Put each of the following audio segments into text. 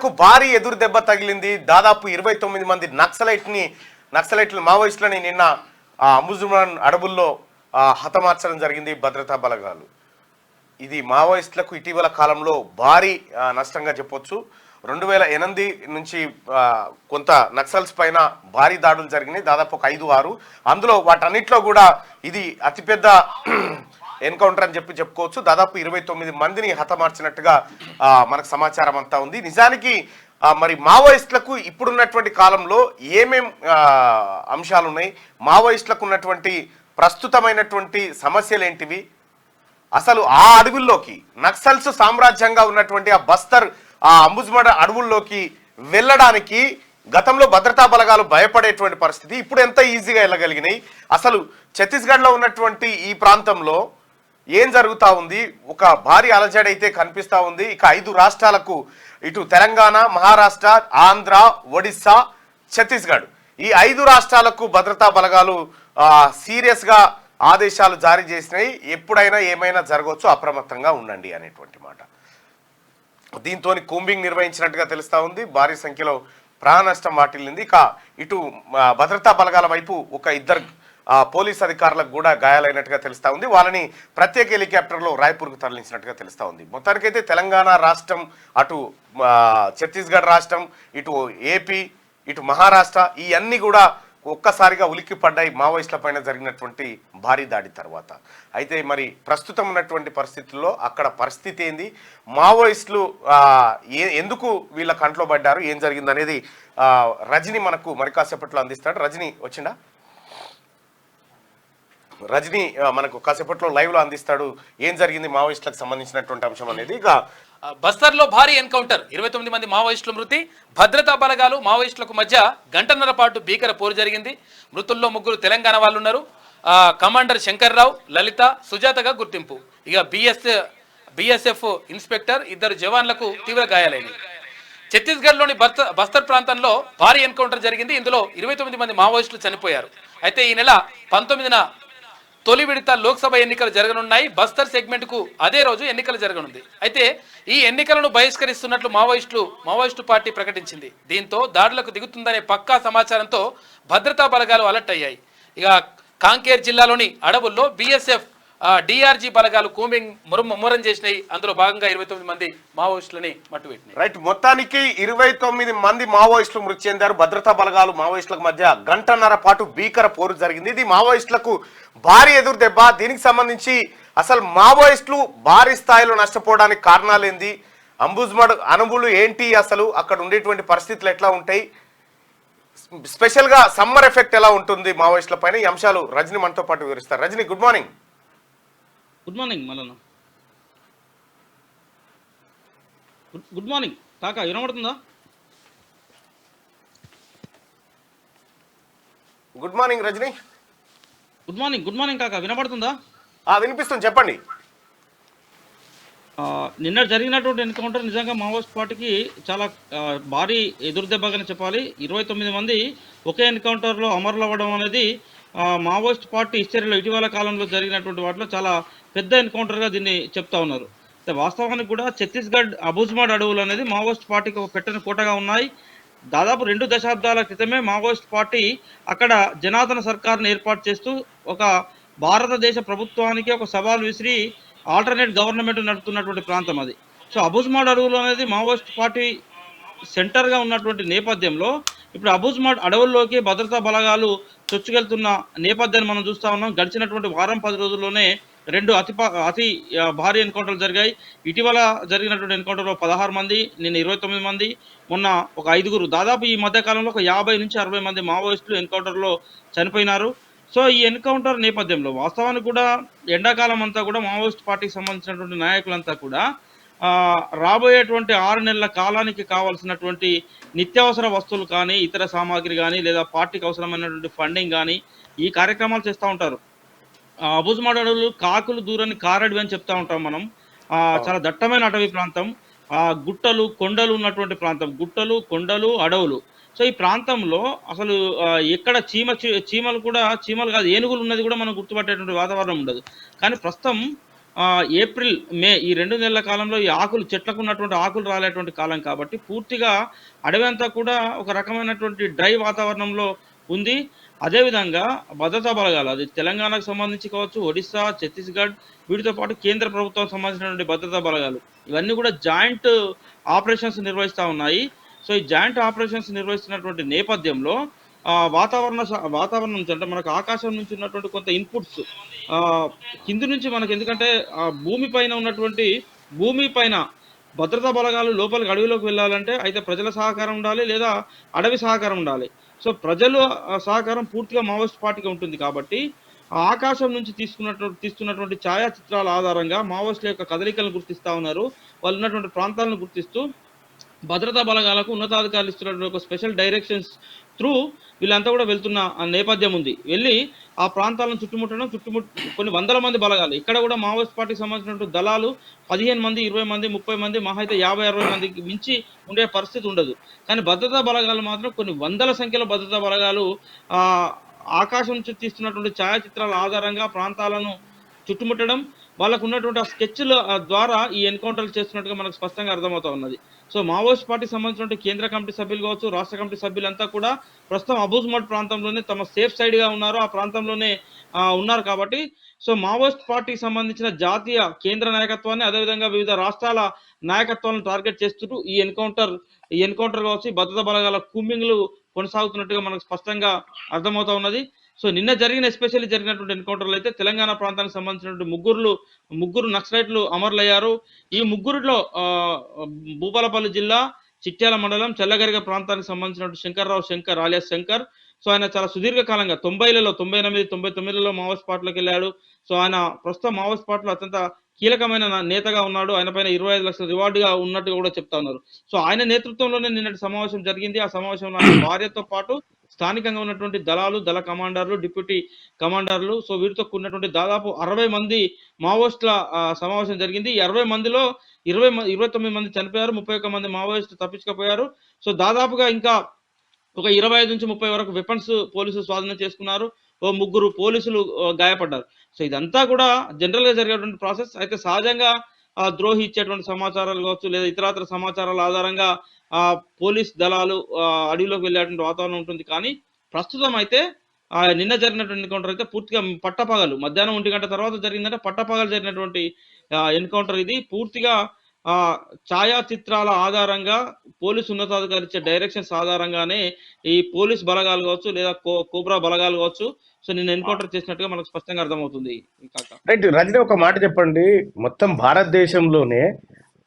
మావోయిస్టులకు భారీ ఎదురు దెబ్బ తగిలింది. దాదాపు 29 మంది నక్సలైట్లు మావోయిస్టులని నిన్న అమ్ముజుమాన్ అడవుల్లో హతమార్చడం జరిగింది భద్రతా బలగాలు. ఇది మావోయిస్టులకు ఇటీవల కాలంలో భారీ నష్టంగా చెప్పొచ్చు. 2008 నుంచి కొంత నక్సల్స్ పైన భారీ దాడులు జరిగినాయి, దాదాపు ఒక 5-6. అందులో వాటన్నిటిలో కూడా ఇది అతిపెద్ద ఎన్కౌంటర్ అని చెప్పుకోవచ్చు. దాదాపు 29 మందిని హతమార్చినట్టుగా మనకు సమాచారం అంతా ఉంది. నిజానికి మరి మావోయిస్టులకు ఇప్పుడున్నటువంటి కాలంలో ఏమేం అంశాలు ఉన్నాయి, మావోయిస్టులకు ఉన్నటువంటి ప్రస్తుతమైనటువంటి సమస్యలు ఏంటివి, అసలు ఆ అడవుల్లోకి నక్సల్స్ సామ్రాజ్యంగా ఉన్నటువంటి ఆ అంబుజ్మడ అడవుల్లోకి వెళ్ళడానికి గతంలో భద్రతా బలగాలు భయపడేటువంటి పరిస్థితి, ఇప్పుడు ఎంత ఈజీగా వెళ్ళగలిగినాయి, అసలు ఛత్తీస్గఢ్లో ఉన్నటువంటి ఈ ప్రాంతంలో ఏం జరుగుతూ ఉంది, ఒక భారీ అలజడి అయితే కనిపిస్తూ ఉంది. ఇక 5 రాష్ట్రాలకు, ఇటు తెలంగాణ, మహారాష్ట్ర, ఆంధ్ర, ఒడిస్సా, ఛత్తీస్గఢ్, ఈ 5 రాష్ట్రాలకు భద్రతా బలగాలు సీరియస్గా ఆదేశాలు జారీ చేసినాయి. ఎప్పుడైనా ఏమైనా జరగవచ్చు, అప్రమత్తంగా ఉండండి అనేటువంటి మాట. దీంతో కూంబింగ్ నిర్వహించినట్టుగా తెలుస్తూ ఉంది. భారీ సంఖ్యలో ప్రాణ నష్టం వాటిల్లింది. ఇక ఇటు భద్రతా బలగాల వైపు ఒక 2 పోలీస్ అధికారులకు కూడా గాయాలైనట్టుగా తెలుస్తూ ఉంది. వాళ్ళని ప్రత్యేక హెలికాప్టర్లో రాయ్పూర్కు తరలించినట్టుగా తెలుస్తూ ఉంది. మొత్తానికైతే తెలంగాణ రాష్ట్రం, అటు ఛత్తీస్గఢ్ రాష్ట్రం, ఇటు ఏపీ, ఇటు మహారాష్ట్ర, ఈ అన్ని కూడా ఒక్కసారిగా ఉలిక్కి పడ్డాయి మావోయిస్టుల పైన జరిగినటువంటి భారీ దాడి తర్వాత. అయితే మరి ప్రస్తుతం ఉన్నటువంటి పరిస్థితుల్లో అక్కడ పరిస్థితి ఏంది, మావోయిస్టులు ఎందుకు వీళ్ళ కంట్లో పడ్డారు, ఏం జరిగింది అనేది రజని మనకు మరి కాసేపట్లో అందిస్తాడు. రజని వచ్చిందా? రజని మనకు కాసేపట్లో లైవ్ లో అందిస్తాడు ఏం జరిగింది మావోయిస్టులకు సంబంధించినటువంటి అంశం అనేది. ఇక బస్తర్లో భారీ ఎన్కౌంటర్, 29 మంది మావోయిస్టుల మృతి, భద్రతా బలగాలు మావోయిస్టులకు మధ్య గంటన్నర పాటు భీకర పోరు జరిగింది. మృతుల్లో 3 తెలంగాణ వాళ్ళు ఉన్నారు. కమాండర్ శంకర్రావు, లలిత, సుజాతగా గుర్తింపు. ఇక బిఎస్ఎఫ్ ఇన్స్పెక్టర్, 2 జవాన్లకు తీవ్ర గాయాలైనవి. ఛత్తీస్గఢ్లోని బస్తర్ ప్రాంతంలో భారీ ఎన్కౌంటర్ జరిగింది. ఇందులో 29 మంది మావోయిస్టులు చనిపోయారు. అయితే ఈ నెల 19న తొలి విడత లోక్సభ ఎన్నికలు జరగనున్నాయి. బస్తర్ సెగ్మెంట్ కు అదే రోజు ఎన్నికలు జరగనుంది. అయితే ఈ ఎన్నికలను బహిష్కరిస్తున్నట్లు మావోయిస్టు పార్టీ ప్రకటించింది. దీంతో దాడులకు దిగుతుందనే పక్కా సమాచారంతో భద్రతా బలగాలు అలర్ట్ అయ్యాయి. ఇక కాంకేర్ జిల్లాలోని అడవుల్లో బిఎస్ఎఫ్ డిఆర్జీ బలగాలు కూంబింగ్ ముమ్మరం చేసినాయి. అందులో భాగంగా 29 మంది మావోయిస్టులని మట్టుపెట్టినాయి. రైట్, మొత్తానికి 29 మంది మావోయిస్టులు మృతి చెందారు. భద్రతా బలగాలు మావోయిస్టులకు మధ్య గంటన్నర పాటు భీకర పోరు జరిగింది. ఇది మావోయిస్టులకు భారీ ఎదురు దెబ్బ. దీనికి సంబంధించి అసలు మావోయిస్టులు భారీ స్థాయిలో నష్టపోవడానికి కారణాలు ఏంది, అంబుజ్మడ్ అణువులు ఏంటి, అసలు అక్కడ ఉండేటువంటి పరిస్థితులు ఎట్లా ఉంటాయి, స్పెషల్గా సమ్మర్ ఎఫెక్ట్ ఎలా ఉంటుంది మావోయిస్టుల పైన, ఈ అంశాలు రజని మనతో పాటు వివరిస్తారు. Rajani, good morning. Good morning Mallanna. Good morning కాకా, వినబడుతుందా? Good morning Rajani. Good morning కాకా, వినబడుతుందా? వినిపిస్తుంది, చెప్పండి. నిన్న జరిగినటువంటి ఎన్కౌంటర్ నిజంగా మావోయిస్ట్ పార్టీకి చాలా భారీ ఎదురుదెబ్బగానే చెప్పాలి. 29 మంది ఒకే ఎన్కౌంటర్లో అమరులవ్వడం అనేది మావోయిస్ట్ పార్టీ హిస్టరీలో ఇటీవల కాలంలో జరిగినటువంటి వాటిలో చాలా పెద్ద ఎన్కౌంటర్గా దీన్ని చెప్తా ఉన్నారు. వాస్తవానికి కూడా ఛత్తీస్గఢ్ అబుజ్మాడ్ అడవులు అనేది మావోయిస్ట్ పార్టీకి ఒక పెట్టని కోటగా ఉన్నాయి. దాదాపు 2 దశాబ్దాల క్రితమే మావోయిస్ట్ పార్టీ అక్కడ జనార్దన సర్కార్ను ఏర్పాటు చేస్తూ ఒక భారతదేశ ప్రభుత్వానికి ఒక సవాల్ విసిరి ఆల్టర్నేట్ గవర్నమెంట్ నడుపుతున్నటువంటి ప్రాంతం అది. సో అబుజ్మాడ్ అడవులు అనేది మావోయిస్ట్ పార్టీ సెంటర్గా ఉన్నటువంటి నేపథ్యంలో ఇప్పుడు అబుజ్మాడ్ అడవుల్లోకి భద్రతా బలగాలు చొచ్చుకెళ్తున్న నేపథ్యాన్ని మనం చూస్తూ ఉన్నాం. గడిచినటువంటి వారం 10 రోజుల్లోనే 2 అతి భారీ ఎన్కౌంటర్లు జరిగాయి. ఇటీవల జరిగినటువంటి ఎన్కౌంటర్లో 16 మంది, నిన్న 29 మంది, మొన్న ఒక 5. దాదాపు ఈ మధ్యకాలంలో ఒక 50 నుంచి 60 మంది మావోయిస్టులు ఎన్కౌంటర్లో చనిపోయినారు. సో ఈ ఎన్కౌంటర్ నేపథ్యంలో వాస్తవానికి కూడా ఎండాకాలం అంతా కూడా మావోయిస్ట్ పార్టీకి సంబంధించినటువంటి నాయకులంతా కూడా రాబోయేటువంటి 6 నెలల కాలానికి కావాల్సినటువంటి నిత్యావసర వస్తువులు కానీ, ఇతర సామాగ్రి కానీ, లేదా పార్టీకి అవసరమైనటువంటి ఫండింగ్ కానీ ఈ కార్యక్రమాలు చేస్తూ ఉంటారు. అబుజ్మాడ్ అడవులు కాకులు దూరని కారడివి అని చెప్తా ఉంటాం మనం. చాలా దట్టమైన అటవీ ప్రాంతం, గుట్టలు కొండలు ఉన్నటువంటి ప్రాంతం, గుట్టలు కొండలు అడవులు. సో ఈ ప్రాంతంలో అసలు ఎక్కడ చీమలు కాదు, ఏనుగులు ఉన్నది కూడా మనం గుర్తుపట్టేటువంటి వాతావరణం ఉండదు. కానీ ప్రస్తుతం ఏప్రిల్ మే ఈ 2 నెలల కాలంలో ఈ ఆకులు చెట్లకు ఉన్నటువంటి ఆకులు రాలేటువంటి కాలం కాబట్టి పూర్తిగా అడవి అంతా కూడా ఒక రకమైనటువంటి డ్రై వాతావరణంలో ఉంది. అదేవిధంగా భద్రతా బలగాలు అది తెలంగాణకు సంబంధించి కావచ్చు, ఒడిస్సా, ఛత్తీస్గఢ్ వీటితో పాటు కేంద్ర ప్రభుత్వం సంబంధించినటువంటి భద్రతా బలగాలు ఇవన్నీ కూడా జాయింట్ ఆపరేషన్స్ నిర్వహిస్తూ ఉన్నాయి. సో ఈ జాయింట్ ఆపరేషన్స్ నిర్వహిస్తున్నటువంటి నేపథ్యంలో వాతావరణం నుంచి అంటే మనకు ఆకాశం నుంచి ఉన్నటువంటి కొంత ఇన్పుట్స్ కింది నుంచి మనకు ఎందుకంటే భూమి పైన భద్రతా బలగాలు లోపలికి అడవిలోకి వెళ్ళాలంటే అయితే ప్రజల సహకారం ఉండాలి లేదా అడవి సహకారం ఉండాలి. సో ప్రజలు సహకారం పూర్తిగా మావోయిస్ట్ పార్టీగా ఉంటుంది కాబట్టి ఆ ఆకాశం నుంచి తీస్తున్నటువంటి ఛాయాచిత్రాల ఆధారంగా మావోయిస్టుల యొక్క కదలికలను గుర్తిస్తూ ఉన్నారు. వాళ్ళు ఉన్నటువంటి ప్రాంతాలను గుర్తిస్తూ భద్రతా బలగాలకు ఉన్నతాధికారులు ఇస్తున్నటువంటి ఒక స్పెషల్ డైరెక్షన్స్ త్రూ వీళ్ళంతా కూడా వెళ్తున్న నేపథ్యం ఉంది. వెళ్ళి ఆ ప్రాంతాలను చుట్టుముట్టడం కొన్ని వందల మంది బలగాలు ఇక్కడ కూడా మావోయిస్ట్ పార్టీకి సంబంధించినటువంటి దళాలు 15 మంది, 20 మంది, 30 మంది, మహా అయితే 50-60 మందికి మించి ఉండే పరిస్థితి ఉండదు. కానీ భద్రతా బలగాలు మాత్రం కొన్ని వందల సంఖ్యలో భద్రతా బలగాలు ఆకాశం నుంచి తీస్తున్నటువంటి ఛాయాచిత్రాల ఆధారంగా ప్రాంతాలను చుట్టుముట్టడం, వాళ్ళకు ఉన్నటువంటి ఆ స్కెచ్ల ద్వారా ఈ ఎన్కౌంటర్లు చేస్తున్నట్టుగా మనకు స్పష్టంగా అర్థమవుతా ఉన్నది. సో మావోయిస్ట్ పార్టీకి సంబంధించిన కేంద్ర కమిటీ సభ్యులు కావచ్చు, రాష్ట్ర కమిటీ సభ్యులంతా కూడా ప్రస్తుతం అబూజ్మడ్ ప్రాంతంలోనే తమ సేఫ్ సైడ్గా ఉన్నారు, ఆ ప్రాంతంలోనే ఉన్నారు. కాబట్టి సో మావోయిస్ట్ పార్టీకి సంబంధించిన జాతీయ కేంద్ర నాయకత్వాన్ని అదేవిధంగా వివిధ రాష్ట్రాల నాయకత్వాలను టార్గెట్ చేస్తూ ఈ ఎన్కౌంటర్ కావచ్చు, భద్రతా బలగాల కూంబింగ్లు కొనసాగుతున్నట్టుగా మనకు స్పష్టంగా అర్థమవుతా ఉన్నది. సో నిన్న ఎస్పెషల్లీ జరిగినటువంటి ఎన్కౌంటర్లు అయితే తెలంగాణ ప్రాంతానికి సంబంధించినటువంటి ముగ్గురు నక్సలైట్లు అమరులయ్యారు. ఈ ముగ్గురిలో భూపాలపల్లి జిల్లా చిట్యాల మండలం చెల్లగరిగ ప్రాంతానికి సంబంధించినటువంటి శంకర్ alias శంకర్. సో ఆయన చాలా సుదీర్ఘకాలంగా 90లలో 98, 99లలో మావోయిస్ట్ పార్టీలోకి వెళ్ళాడు. సో ఆయన ప్రస్తుతం మావోయిస్ట్ పార్టీలో అత్యంత కీలకమైన నేతగా ఉన్నాడు. ఆయన పైన 25 లక్షల రివార్డుగా ఉన్నట్టుగా కూడా చెప్తా ఉన్నారు. సో ఆయన నేతృత్వంలోనే నిన్నటి సమావేశం జరిగింది. ఆ సమావేశంలో ఆయన భార్యతో పాటు స్థానికంగా ఉన్నటువంటి దళ కమాండర్లు, డిప్యూటీ కమాండర్లు, సో వీరితో కూడినటువంటి దాదాపు 60 మంది మావోయిస్టుల సమావేశం జరిగింది. ఈ 60 మందిలో 29 మంది చనిపోయారు, 31 మంది మావోయిస్టులు తప్పించుకుపోయారు. సో దాదాపుగా ఇంకా ఒక 25 నుంచి 30 వరకు వెపన్స్ పోలీసులు స్వాధీనం చేసుకున్నారు. ఓ 3 పోలీసులు గాయపడ్డారు. సో ఇదంతా కూడా జనరల్ గా జరిగేటువంటి ప్రాసెస్. అయితే సహజంగా ద్రోహి ఇచ్చేటువంటి సమాచారాలు కావచ్చు లేదా ఇతరత్ర సమాచారాల ఆధారంగా పోలీస్ దళాలు అడవిలోకి వెళ్ళేటువంటి వాతావరణం ఉంటుంది. కానీ ప్రస్తుతం అయితే నిన్న జరిగినటువంటి ఎన్కౌంటర్ అయితే పూర్తిగా పట్టపగలు మధ్యాహ్నం 1 గంట తర్వాత జరిగిందంటే పట్టపగలు జరిగినటువంటి ఎన్కౌంటర్ ఇది. పూర్తిగా ఛాయాచిత్రాల ఆధారంగా పోలీసు ఉన్నతాధికారులు ఇచ్చే డైరెక్షన్స్ ఆధారంగానే ఈ పోలీస్ బలగాలు కావచ్చు లేదా కోబ్రా బలగాలు కావచ్చు సో నిన్న ఎన్కౌంటర్ చేసినట్టుగా మనకు స్పష్టంగా అర్థమవుతుంది. రైట్ రజనీ, ఒక మాట చెప్పండి. మొత్తం భారతదేశంలోనే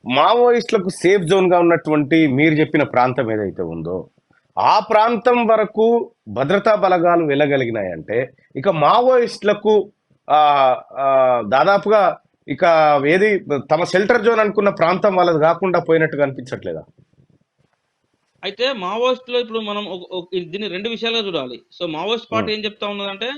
మావోయిస్టులకు సేఫ్ జోన్ గా ఉన్నటువంటి మీరు చెప్పిన ప్రాంతం ఏదైతే ఉందో ఆ ప్రాంతం వరకు భద్రతా బలగాలు వెళ్ళగలిగినాయంటే ఇక మావోయిస్టులకు దాదాపుగా ఇక ఏది తమ షెల్టర్ జోన్ అనుకున్న ప్రాంతం వాళ్ళది కాకుండా పోయినట్టుగా అనిపించట్లేదా? అయితే మావోయిస్టులో ఇప్పుడు మనం దీన్ని 2 విషయాలుగా చూడాలి. సో మావోయిస్ట్ పార్టీ ఏం చెప్తా ఉన్నదంటే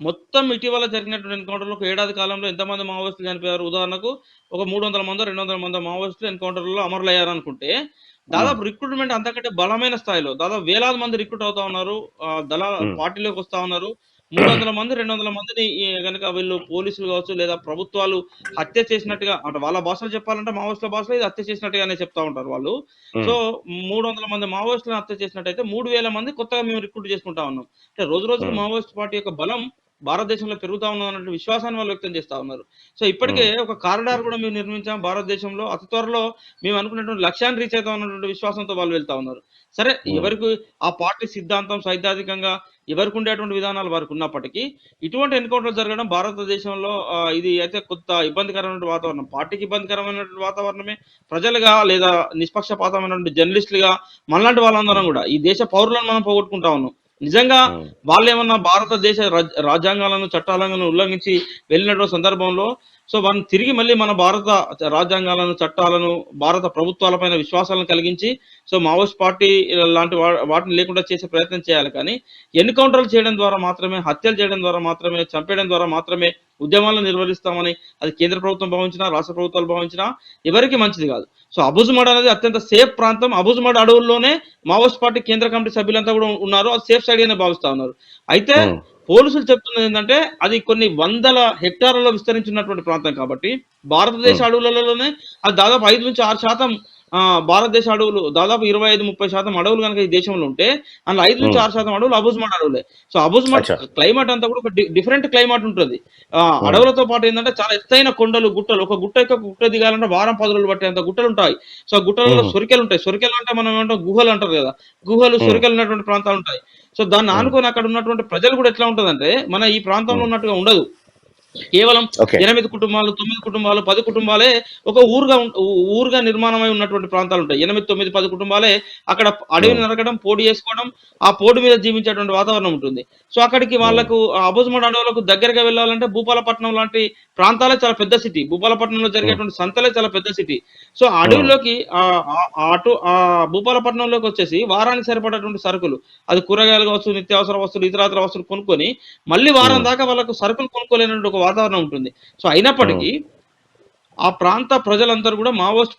మొత్తం ఇటీవల జరిగినటువంటి ఎన్కౌంటర్లో ఒక ఏడాది కాలంలో ఎంతమంది మావోయిస్టులు చనిపోయారు, ఉదాహరణకు ఒక 300 మందో 200 మందో మావోయిస్టులు ఎన్కౌంటర్లో అమరులయ్యారు అనుకుంటే దాదాపు రిక్రూట్మెంట్ అంతకంటే బలమైన స్థాయిలో దాదాపు వేలాది మంది రిక్రూట్ అవుతా ఉన్నారు, పార్టీలోకి వస్తా ఉన్నారు. 300 మంది 200 మందిని కనుక వీళ్ళు పోలీసులు కావచ్చు లేదా ప్రభుత్వాలు హత్య చేసినట్టుగా అంటే వాళ్ళ భాషలో చెప్పాలంటే మావోయిస్టుల భాషలో ఇది హత్య చేసినట్టుగానే చెప్తా ఉంటారు వాళ్ళు. సో 300 మంది మావోయిస్టులను హత్య చేసినట్టయితే 3000 మంది కొత్తగా మేము రిక్రూట్ చేసుకుంటా ఉన్నాం. అంటే రోజుకు మావోయిస్ట్ పార్టీ యొక్క బలం భారతదేశంలో పెరుగుతా ఉన్నటువంటి విశ్వాసాన్ని వాళ్ళు వ్యక్తం చేస్తా ఉన్నారు. సో ఇప్పటికే ఒక కారిడార్ కూడా మేము నిర్మించాం భారతదేశంలో, అతి త్వరలో మేము అనుకున్నటువంటి లక్ష్యాన్ని రీచ్ అవుతా ఉన్నటువంటి విశ్వాసంతో వాళ్ళు వెళ్తా ఉన్నారు. సరే, ఎవరికి ఆ పార్టీ సిద్ధాంతం సైద్ధాంతికంగా ఎవరికి ఉండేటువంటి విధానాలు వారికి ఉన్నప్పటికీ ఇటువంటి ఎన్కౌంటర్ జరగడం భారతదేశంలో ఇది అయితే కొత్త ఇబ్బందికరమైన వాతావరణం, పార్టీకి ఇబ్బందికరమైనటువంటి వాతావరణమే. ప్రజలుగా లేదా నిష్పక్షపాతమైనటువంటి జర్నలిస్టులుగా మనలాంటి వాళ్ళందరం కూడా ఈ దేశ పౌరులను మనం పోగొట్టుకుంటా ఉన్నాం. నిజంగా వాళ్ళు ఏమన్నా భారతదేశ రాజ్యాంగాలను చట్టాలను ఉల్లంఘించి వెళ్ళినటువంటి సందర్భంలో సో మనం తిరిగి మళ్ళీ మన భారత రాజ్యాంగాలను చట్టాలను భారత ప్రభుత్వాలపైన విశ్వాసాలను కలిగించి సో మావోయిస్ట్ పార్టీ లాంటి వాటిని లేకుండా చేసే ప్రయత్నం చేయాలి. కానీ ఎన్కౌంటర్లు చేయడం ద్వారా మాత్రమే, హత్యలు చేయడం ద్వారా మాత్రమే, చంపేయడం ద్వారా మాత్రమే ఉద్యమాలను నిర్వహిస్తామని అది కేంద్ర ప్రభుత్వం భావించినా రాష్ట్ర ప్రభుత్వాలు భావించినా ఎవరికి మంచిది కాదు. సో అబూజ్మడ్ అనేది అత్యంత సేఫ్ ప్రాంతం. అబూజ్మడ్ అడవుల్లోనే మావోయిస్ట్ పార్టీ కేంద్ర కమిటీ సభ్యులంతా కూడా ఉన్నారు, అది సేఫ్ సైడ్ గానే భావిస్తా ఉన్నారు. అయితే పోలీసులు చెప్తున్నది ఏంటంటే అది కొన్ని వందల హెక్టార్లలో విస్తరించినటువంటి ప్రాంతం కాబట్టి భారతదేశ అడవులలోనే అది దాదాపు 5 నుంచి 6% భారతదేశ అడవులు దాదాపు 25-30% అడవులు కనుక ఈ దేశంలో ఉంటే అందులో 5 నుంచి 6% అడవులు అబుజ్మాడ్ అడవులే. సో అబుజ్మాడ్ అచ్చా. క్లైమేట్ అంతా కూడా ఒక డిఫరెంట్ క్లైమేట్ ఉంటుంది. అడవులతో పాటు ఏంటంటే చాలా ఎత్తైన కొండలు, గుట్టలు. ఒక గుట్ట యొక్క గుట్ట దిగాలంటే వారం 10 రోజులు పట్టేంత గుట్టలు ఉంటాయి. సో ఆ గుట్టలలో సొరికెలు ఉంటాయి. సొరికెలు అంటే మనం ఏమంటాం గుహలు అంటారు కదా, గుహలు సొరికెలు ఉన్నటువంటి ప్రాంతాలు ఉంటాయి. సో దాన్ని ఆనుకొని అక్కడ ఉన్నటువంటి ప్రజలు కూడా ఎట్లా ఉంటదంటే మన ఈ ప్రాంతంలో ఉన్నట్టుగా ఉండదు. కేవలం ఓకే. 8 కుటుంబాలు, 9 కుటుంబాలు, 10 కుటుంబాలే ఒక ఊరుగా నిర్మాణమై ఉన్నటువంటి ప్రాంతాలు ఉంటాయి. 8, 9, 10 కుటుంబాలే అక్కడ అడవిని నరకడం, పోడు చేసుకోవడం, ఆ పోడు మీద జీవించేటువంటి వాతావరణం ఉంటుంది. సో అక్కడికి వాళ్ళకు అబుజ్మాడ్ అడవులకు దగ్గరగా వెళ్ళాలంటే భూపాలపట్నం లాంటి ప్రాంతాలే చాలా పెద్ద సిటీ. భూపాలపట్నంలో జరిగేటువంటి సంతలే చాలా పెద్ద సిటీ. సో ఆ అడవిలోకి అటు భూపాలపట్నంలోకి వచ్చేసి వారానికి సరిపడేటువంటి సరుకులు, అది కూరగాయలు కావచ్చు, నిత్యావసర వస్తువులు, ఇతరాతర వస్తువులు కొనుక్కొని మళ్ళీ వారం దాకా వాళ్ళకు సరుకులు కొనుక్కోలేనటువంటి ఒక వాతావరణం ఉంటుంది. సో అయినప్పటికీ ఆ ప్రాంత ప్రజలందరూ కూడా మావోయిస్ట్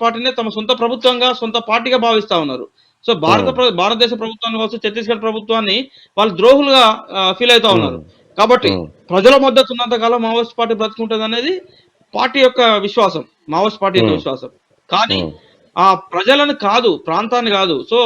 పార్టీనే తమ సొంత ప్రభుత్వంగా, సొంత పార్టీగా భావిస్తా ఉన్నారు. సో భారతదేశ ప్రభుత్వాన్ని కావచ్చు, ఛత్తీస్గఢ్ ప్రభుత్వాన్ని వాళ్ళు ద్రోహులుగా ఫీల్ అవుతా ఉన్నారు. కాబట్టి ప్రజల మద్దతు ఉన్నంత కాలం మావోయిస్ట్ పార్టీ బ్రతుకుంటుంది అనేది పార్టీ యొక్క విశ్వాసం, మావోయిస్ట్ పార్టీ యొక్క విశ్వాసం. కానీ ఆ ప్రజలను కాదు, ప్రాంతాన్ని కాదు. సో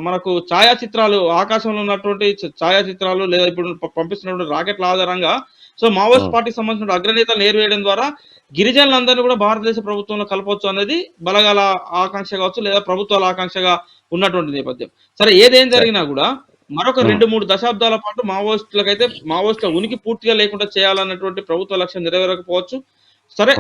మనకు ఛాయాచిత్రాలు, ఆకాశంలో ఉన్నటువంటి ఛాయాచిత్రాలు లేదా ఇప్పుడు పంపిస్తున్నటువంటి రాకెట్ల ఆధారంగా సో మావోయిస్ట్ పార్టీకి సంబంధించిన అగ్రనేతలు నేర్వేయడం ద్వారా గిరిజనులందరినీ కూడా భారతదేశ ప్రభుత్వంలో కలపొచ్చు అనేది బలగాల ఆకాంక్ష కావచ్చు, లేదా ప్రభుత్వాల ఆకాంక్షగా ఉన్నటువంటి నేపథ్యం. సరే ఏదేం జరిగినా కూడా మరొక 2-3 దశాబ్దాల పాటు మావోయిస్టుల ఉనికి పూర్తిగా లేకుండా చేయాలన్నటువంటి ప్రభుత్వ లక్ష్యం నెరవేరకపోవచ్చు. సరే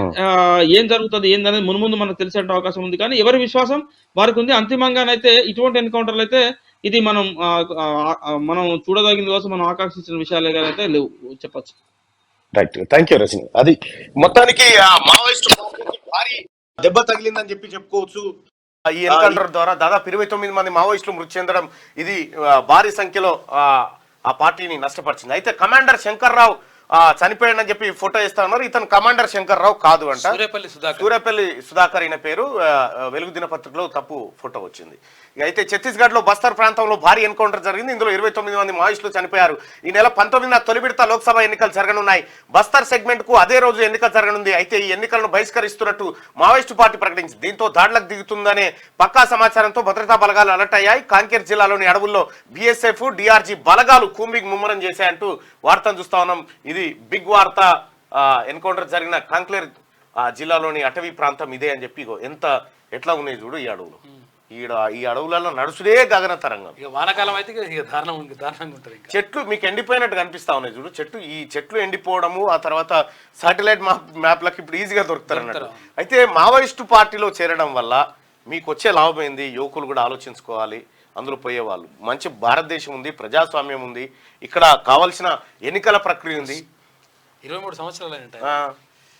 ఏం జరుగుతుంది ఏందనేది మున్ముందు మనకు తెలిసే అవకాశం ఉంది. కానీ ఎవరి విశ్వాసం వారికి ఉంది. అంతిమంగానైతే ఇటువంటి ఎన్కౌంటర్లు అయితే ఇది మనం చూడదగింది కోసం మనం ఆకాంక్షించిన విషయాలే అయితే లేవు చెప్పచ్చు. Right, thank you Rajani. అది మొత్తానికి మావోయిస్ట్ పార్టీకి భారీ దెబ్బ తగిలిందని చెప్పుకోవచ్చు. ఈ ఎన్కౌంటర్ ద్వారా దాదాపు 29 మంది మావోయిస్టులు మృతి చెందడం ఇది భారీ సంఖ్యలో ఆ పార్టీని నష్టపరిచింది. అయితే కమాండర్ శంకర్రావు చనిపోయాడని చెప్పి ఫోటో ఇస్తా ఉన్నారు. ఇతను కమాండర్ శంకర్రావు కాదు అంట, సూర్యపల్లి సుధాకర్ అయిన పేరు. వెలుగు దినపత్రికలో తప్పు ఫోటో వచ్చింది. అయితే ఛత్తీస్గఢ్ లో బస్తర్ ప్రాంతంలో భారీ ఎన్కౌంటర్ జరిగింది. ఇందులో 29 మంది మావోయిస్టులు చనిపోయారు. ఈ నెల 19న తొలి విడత లోక్సభ ఎన్నికలు జరగనున్నాయి. బస్తర్ సెగ్మెంట్ కు అదే రోజు ఎన్నికలు జరగనుంది. అయితే ఈ ఎన్నికలను బహిష్కరిస్తున్నట్టు మావోయిస్టు పార్టీ ప్రకటించింది. దీంతో దాడులకు దిగుతుందనే పక్కా సమాచారంతో భద్రతా బలగాలు అలర్ట్ అయ్యాయి. కాంకేర్ జిల్లాలోని అడవుల్లో బీఎస్ఎఫ్, డిఆర్జీ బలగాలు కూంబింగ్ ముమ్మరం చేశాయంటూ వార్తను చూస్తా ఉన్నాం. ఇది బిగ్ వార్త. ఎన్కౌంటర్ జరిగిన కాంకేర్ జిల్లాలోని అటవీ ప్రాంతం ఇదే అని చెప్పి ఎట్లా ఉన్నాయి చూడు ఈ అడవులు. ఈ అడవులలో నడుచుడే గగనతరంగం. వానాకాలం అయితే దారుణంగా ఉంటుంది. చెట్లు మీకు ఎండిపోయినట్టు కనిపిస్తా ఉన్నాయి చూడు. ఈ చెట్లు ఎండిపోవడము, ఆ తర్వాత సాటిలైట్ మ్యాప్లకు ఇప్పుడు ఈజీగా దొరుకుతారు అన్నట్టు. అయితే మావోయిస్టు పార్టీలో చేరడం వల్ల మీకు వచ్చే లాభం ఏంది? యువకులు కూడా ఆలోచించుకోవాలి. అందులో పోయేవాళ్ళు మంచి భారతదేశం ఉంది, ప్రజాస్వామ్యం ఉంది, ఇక్కడ కావాల్సిన ఎన్నికల ప్రక్రియ ఉంది. 23 సంవత్సరాలు